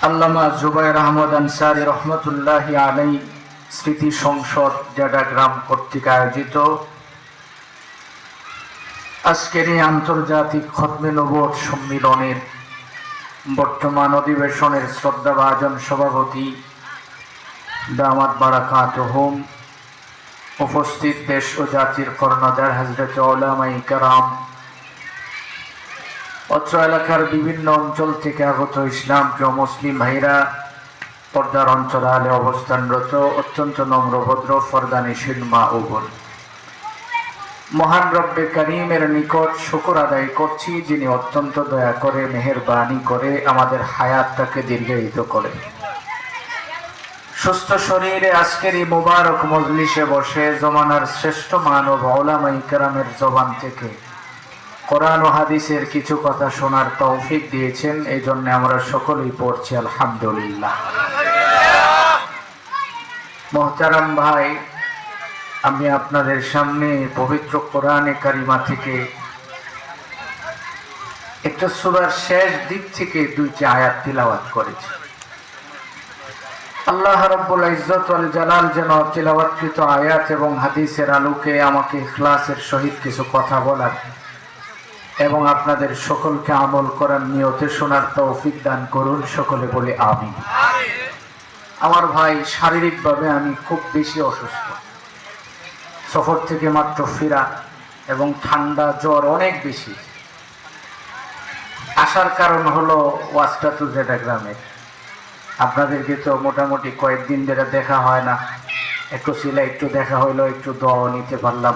আল্লামা জুবায়ের আহমদ আনসারী রহমতুল্লাহি আলাইহি স্মৃতি সংসদ জেডাগ্রাম কর্তৃক আয়োজিত আজকের এই আন্তর্জাতিক খতমে নবুয়ত সম্মিলনের বর্তমান অধিবেশনের শ্রদ্ধাভাজন সভাপতি দামাত বারাকাতুহুম, উপস্থিত দেশ ও জাতির কর্ণধার হযরত উলামায়ে কেরাম, অত্র এলাকার বিভিন্ন অঞ্চল থেকে আগত ইসলাম প্রিয় মুসলিম ভাইরা, পর্দার অন্তরালে অবস্থানরত অত্যন্ত নম্রভদ্র ফরদানিশীল মা ও বোন, মহান রব্বে কারীমের নিকট শুকর আদায় করছি, যিনি অত্যন্ত দয়া করে মেহেরবানি করে আমাদের হায়াতটাকে দীর্ঘায়িত করে সুস্থ শরীরে আজকের এই মুবারক মজলিসে বসে জমানার শ্রেষ্ঠ মানব উলামায়ে কেরামের জবান থেকে কোরআন ও হাদিসের কিছু কথা শোনার তৌফিক দিয়েছেন। এই জন্য আমরা সকলেই পড়ছি আলহামদুলিল্লাহ। মোহতারাম ভাই, আমি আপনাদের সামনে পবিত্র কোরআনে কারিমা থেকে একটা সূরার শেষ দিক থেকে দুইটি আয়াত তিলাওয়াত করেছি। আল্লাহ রাব্বুল ইজ্জত ওয়াল জালাল যেন তিলাওয়াতকৃত আয়াত এবং হাদিসের আলোকে আমাকে ইখলাসের সহিত কিছু কথা বলার এবং আপনাদের সকলকে আমল করার নিয়তে শোনার তৌফিক দান করুন। সকলে বলে আমিন। আমার ভাই, শারীরিকভাবে আমি খুব বেশি অসুস্থ, সফর থেকে মাত্র ফেরা এবং ঠান্ডা জ্বর অনেক বেশি। আসার কারণ হলো ওয়াজটা তো জেডাগ্রামে, আপনাদেরকে তো মোটামুটি কয়েকদিন ধরে দেখা হয় না, একটু ছিল, একটু দেখা হইলো, একটু দোয়া নিতে পারলাম,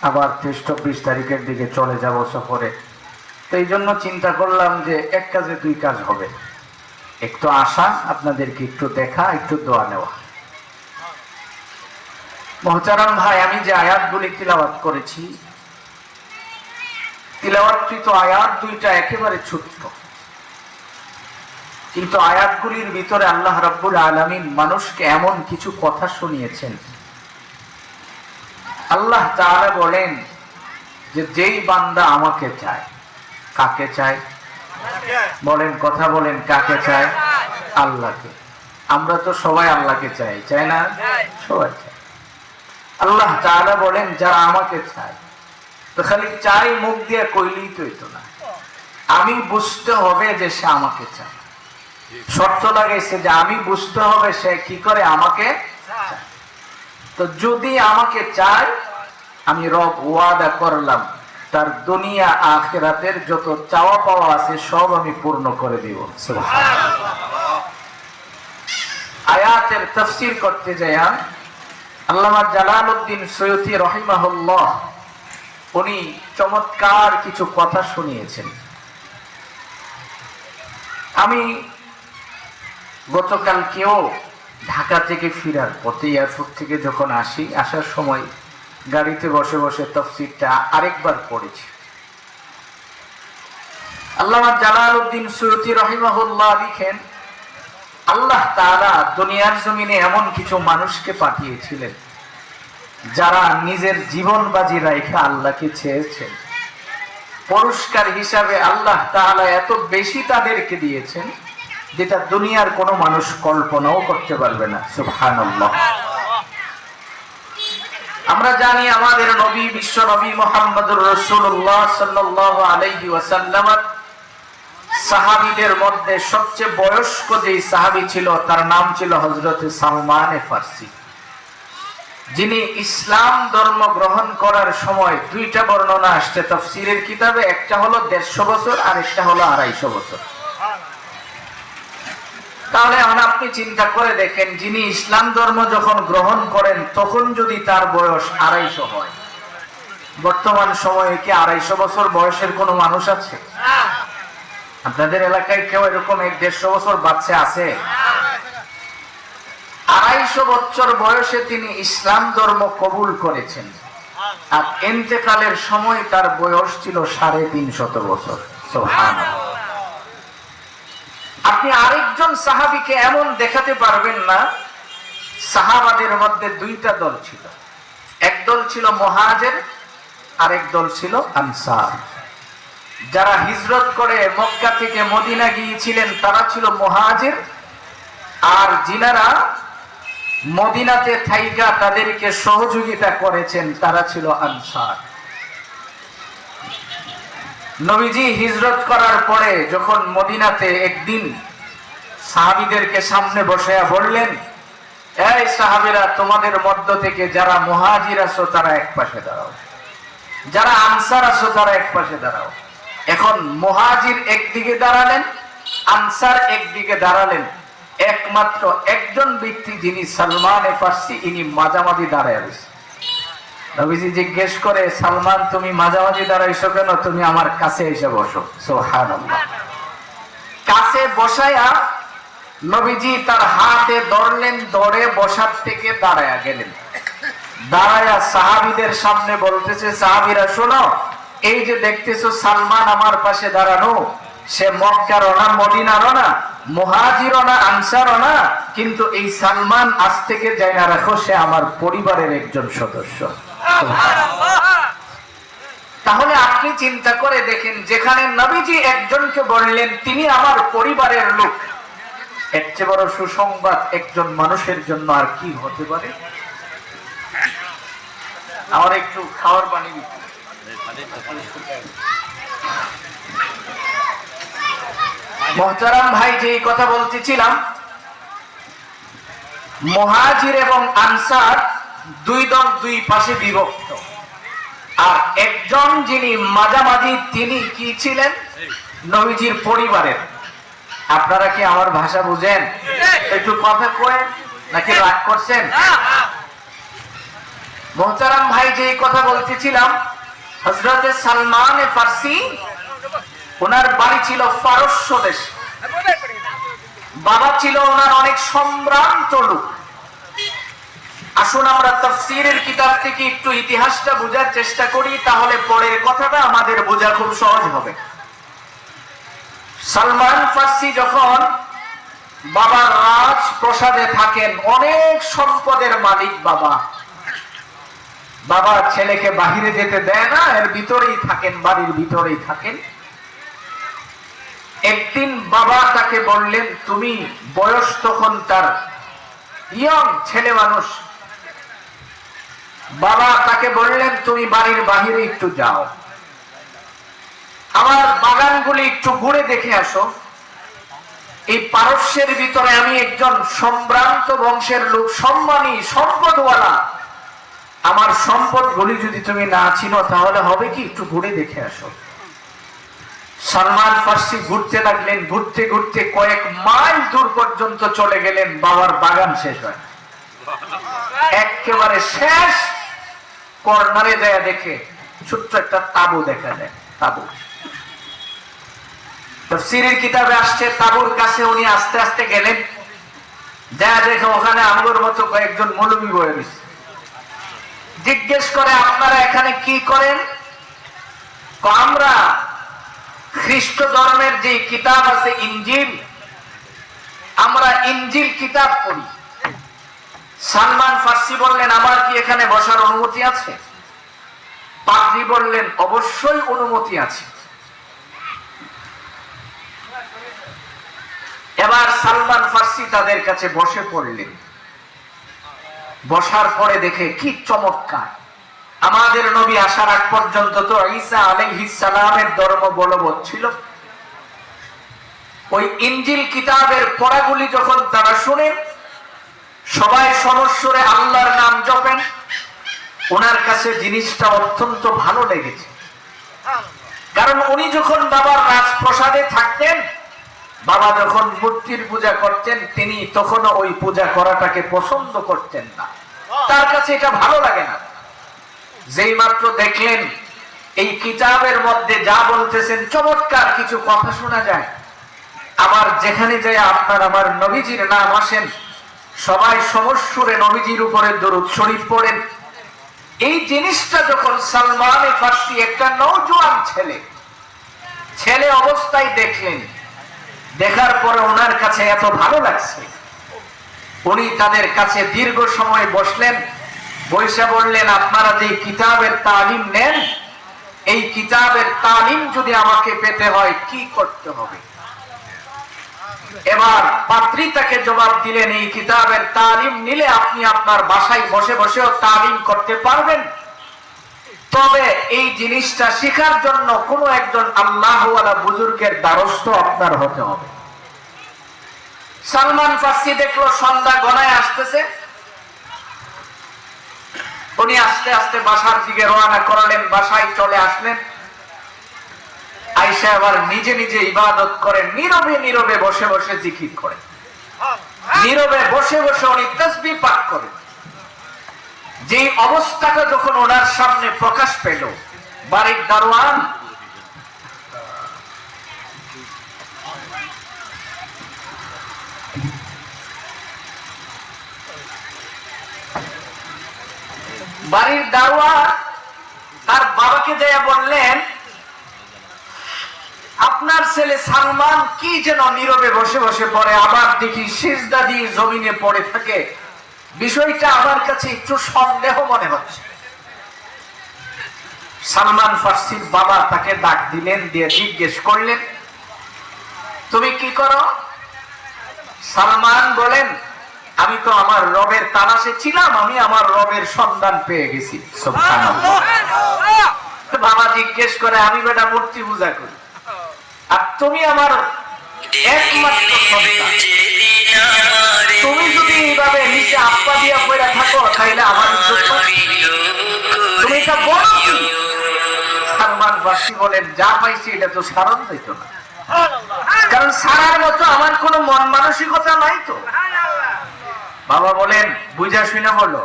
আবার 23-24 তারিখের দিকে চলে যাব সফরে। তো এই জন্য চিন্তা করলাম যে এক কাজে দুই কাজ হবে, একটু আসা, আপনাদেরকে একটু দেখা, একটু দোয়া নেওয়া। মোহতারাম ভাই, আমি যে আয়াতগুলি তিলাওয়াত করেছি, তিলাওয়াতকৃত আয়াত দুইটা একেবারে ছোট্ট, কিন্তু আয়াতগুলির ভিতরে আল্লাহ রাব্বুল আলামিন মানুষকে এমন কিছু কথা শুনিয়েছেন। আল্লাহ তাআলা বলেন যে যেই বান্দা আমাকে চায়, কাকে চায় বলেন, কথা বলেন, কাকে চায়? আল্লাহকে। আমরা তো সবাই আল্লাহকে চাই, চাই না? সবাই চাই। আল্লাহ তাআলা বলেন যারা আমাকে চায়, তো খালি চাই মুখ দিয়ে কইলেই তো হইতো না, আমি বুঝতে হবে যে সে আমাকে চায়। শর্ত লাগাইছে যে আমি বুঝতে হবে সে কি করে আমাকে চায়। তো যদি আমাকে চায়, আমি রব ওয়াদা করলাম তার দুনিয়া আখিরাতের যত চাওয়া পাওয়া আছে সব আমি পূর্ণ করে দিব। সুবহানাল্লাহ। আয়াতের তাফসীর করতে যাই আল্লামা জালালউদ্দিন সৈয়দী রাহিমাহুল্লাহ উনি চমৎকার কিছু কথা শুনিয়েছেন। আমি গতকালকেও ঢাকা থেকে ফেরার পথে এয়ারপোর্ট থেকে যখন আসার সময় গাড়িতে বসে বসে তাফসীরটা আরেকবার পড়েছি। আল্লামা জালালউদ্দিন সৈয়দী রাহিমাহুল্লাহ লিখেন, আল্লাহ তাআলা দুনিয়ার জমিনে এমন কিছু মানুষকে পাঠিয়েছিলেন যারা নিজের জীবন বাজি রাখা আল্লাহকে চেয়েছেন। পুরস্কার হিসাবে আল্লাহ তাআলা এত বেশি তাদেরকে দিয়েছেন যেটা দুনিয়ার কোনো মানুষ কল্পনাও করতে পারবে না। সুবহানাল্লাহ। আমরা জানি আমাদের নবী, বিশ্ব নবী মুহাম্মদুর রাসূলুল্লাহ সাল্লাল্লাহু আলাইহি ওয়াসাল্লাম সাহাবীদের মধ্যে সবচেয়ে বয়স্ক যেই সাহাবী ছিল তার নাম ছিল হযরত সালমান ফারসি, যিনি ইসলাম ধর্ম গ্রহণ করার সময় দুইটা বর্ণনা আসছে তাফসীরের কিতাবে, একটা হলো 150 বছর আর একটা হলো 250 বছর। তাহলে এখন আপনি চিন্তা করে দেখেন, যিনি ইসলাম ধর্ম যখন গ্রহণ করেন তখন যদি তার বয়স 250 হয়, বর্তমান সময়ে কি 250 বছর বয়সের কোনো মানুষ আছে? আপনাদের এলাকায় কেউ এরকম 150 বছর বাচ্চা আছে? 250 বছর বয়সে তিনি ইসলাম ধর্ম কবুল করেছেন, আর ইন্তেকালের সময় তার বয়স ছিল 350 বছর। সুবহানাল্লাহ। আপনি আরেকজন সাহাবীকে এমন দেখাতে পারবেন না। সাহাবাদের মধ্যে দুইটা দল ছিল, এক দল ছিল মুহাজির, আরেক দল ছিল আনসার। যারা হিজরত করে মক্কা থেকে মদিনা গিয়েছিলেন তারা ছিল মুহাজির, আর যিনারা মদিনাতে থাইকা তাদেরকে সহযোগিতা করেছেন তারা ছিল আনসার। নবীজি হিজরত করার পরে যখন মদিনাতে একদিন সাহাবীদেরকে সামনে বসায়া বললেন, এই সাহাবীরা, তোমাদের মধ্য থেকে যারা মুহাজির আছো তারা এক পাশে দাঁড়াও, যারা আনসার আছো তারা এক পাশে দাঁড়াও। এখন মুহাজির একদিকে দাঁড়ালেন, আনসার একদিকে দাঁড়ালেন। একমাত্র একজন ব্যক্তি যিনি সালমান ফার্সি, ইনি মাঝামাঝি দাঁড়ায় রয়েছে। নবীজি জিজ্ঞেস করে, সালমান তুমি মাঝামাঝি দাঁড়াইছো কেন? তুমি আমার কাছে এসে বসো। সুবহানাল্লাহ। কাছে বসায়া নবীজি তার হাতে ধরলেন, ধরে বসার থেকে দাঁড়ায়া গেলেন। দাঁড়ায়া সাহাবীদের সামনে বলতেছে, সাহাবীরা শোনো, এই যে দেখতেছো সালমান আমার পাশে দাঁড়ানো, সে মক্কারও না, মদিনারও না, মুহাজিরও না, আনসারও না, কিন্তু এই সালমান আজ থেকে জানা রাখো সে আমার পরিবারের একজন সদস্য। তাহলে আপনি চিন্তা করে দেখেন, যেখানে নবীজি একজনকে বললেন তিনি আমার পরিবারের লোক, এর চেয়ে বড় সুসংবাদ একজন মানুষের জন্য আর কি হতে পারে? আমার একটু খাওয়ার পানি দিতে। মোহতারাম ভাই, যেই কথা বলতেছিলাম, মুহাজির এবং আনসার দুই দল, দুই পাশে বিভক্ত। আর একজন যিনি মাঝামাঝি, তিনি কি ছিলেন? নবীজির পরিবারের। আপনারা কি আমার ভাষা বুঝেন? একটু কথা কয়েন, নাকি রাগ করছেন? মোহতারাম ভাই, যেই কথা বলতেছিলাম, হযরত সালমান ফার্সি, ওনার বাড়ি ছিল পারস্য দেশে। বাবা ছিল ওনার অনেক সম্ভ্রান্ত লোক। আসুন আমরা তাফসীরের কিতাব থেকে একটু ইতিহাসটা বোঝার চেষ্টা করি, তাহলে পরের কথাটা আমাদের বোঝা খুব সহজ হবে। সালমান ফার্সি যখন বাবার রাজপ্রাসাদে থাকেন, অনেক সম্পদের মালিক বাবা, বাবা ছেলেকে বাহিরে যেতে দেয় না, এর ভিতরেই থাকেন, বাড়ির ভিতরেই থাকেন। একদিন বাবা তাকে বললেন, তুমি বয়স তখন তার ইয়ং ছেলে মানুষ, বাবা তাকে বললেন তুমি বাড়ির বাহিরে একটু যাও, আমার বাগানগুলি একটু ঘুরে দেখে আসো। এই পারস্যের ভিতরে আমি একজন সম্ভ্রান্ত বংশের লোক, সম্মানী, সম্পদওয়ালা, আমার সম্পদগুলি যদি তুমি না চিনো তাহলে হবে কি, একটু ঘুরে দেখে আসো। সালমান ফার্সি ঘুরতে লাগলেন, ঘুরতে ঘুরতে কয়েক মাইল দূর পর্যন্ত চলে গেলেন। বাবার বাগান শেষ হয়, একেবারে শেষ কর্নারে যায় দেখে ছোট্ট একটা তাবু দেখা যায়। তাবু তাফসীরের কিতাবে আসছে, তাবুর কাছে উনি আস্তে আস্তে গেলেন, যা দেখে ওখানে আমগোর মতো কয়েকজন মৌলবী বয়ে রয়েছে। জিজ্ঞেস করে, আপনারা এখানে কি করেন? আমরা খ্রিস্ট ধর্মের যে কিতাব আছে ইনজিল, আমরা ইনজিল কিতাব পড়ি। সালমান ফার্সি বললেন, আমার কি এখানে বসার অনুমতি আছে? পাদ্রী বললেন, অবশ্যই অনুমতি আছে। এবার সালমান ফার্সি তাদের কাছে বসে পড়লেন। বসার পরে দেখে কি চমৎকার, আমাদের নবী আসার আগ পর্যন্ত তো ঈসা আলাইহিস সালামের ধর্ম বলবৎ ছিল। ওই ইনজিল কিতাবের পড়াগুলি যখন তারা শুনে, সবাই সমস্বরে আল্লাহর নাম জপেন। ওনার কাছে জিনিসটা অত্যন্ত ভালো লেগেছে, কারণ উনি যখন বাবার রাজপ্রাসাদে থাকতেন, বাবা যখন মূর্তির পূজা করতেন, তিনি তখনও ওই পূজা করাটাকে পছন্দ করতেন না, তার কাছে এটা ভালো লাগে না। যেই মাত্র দেখলেন এই কিতাবের মধ্যে যা বলতেছেন চমৎকার কিছু কথা শোনা যায়, আবার যেখানে যায় আপনার আমার নবীজির নাম আসেন, সবাই সমস্বরে নবীজির উপরে দরুদ শরীফ পড়েন, এই জিনিসটা যখন সালমান ফার্সি একটা নওজোয়ান ছেলে অবস্থায় দেখলেন, দেখার পরে ওনার কাছে এত ভালো লাগছে, উনি তাদের কাছে দীর্ঘ সময় বসলেন। বৈশা বললেন, আপনারা যে কিতাবের তালিম নেন, এই কিতাবের তালিম যদি আমাকে পেতে হয় কি করতে হবে? এবার পাত্রী তাকে জবাব দিলেন, এই কিতাবের তালিম নিলে আপনি আপনার বাসায় বসে বসেও তালিম করতে পারবেন, তবে এই জিনিসটা শেখার জন্য কোনো একজন আল্লাহওয়ালা বুজুর্গের দ্বারস্থ আপনার হতে হবে। সালমান ফার্সি দেখলো সন্ধ্যা গণায় আসতেছে, উনি আস্তে আস্তে বাসার দিকে রওনা করলেন। বাসায় চলে আসলেন, আয়েশা আবার নিজে নিজে ইবাদত করেন, নীরবে নীরবে বসে বসে জিকির করেন, নীরবে বসে বসে উনি তাসবিহ পাঠ করেন। যে অবস্থাটা যখন ওনার সামনে প্রকাশ পেল, বাড়ির দারোয়ান তার বাবাকে যাইয়া বললেন, আপনার ছেলে সালমান কি যেন নীরবে বসে বসে পড়ে, আবার দেখি সিজদা দিয়ে জমিনে পড়ে থাকে, বিষয়টা আমার কাছে একটু সন্দেহ মনে হচ্ছে। সালমান ফার্সির বাবা তাকে ডাক দিলেন, দিয়ে জিজ্ঞেস করলেন, তুমি কি করো? সালমান বলেন, আমি তো আমার রবের তালাশে ছিলাম, আমি আমার রবের সন্ধান পেয়ে গেছি। সুবহানাল্লাহ। বাবা জিজ্ঞেস করে, আমি বেটা মূর্তি পূজা করি, আর তুমি আমার একমাত্র সন্তান, তুমি যদি এইভাবে নিচে আপ্পা দিয়া পড়ে থাকো তাইলে আমার তুমি এটা বলো কি? সালমান ফার্সি বলেন, যা পাইছি এটা তো সারণ দিত না, কারণ সারার মতো আমার কোনো মন মানসিকতা নাই তো। বাবা বলেন, বুঝা শুনে বলো।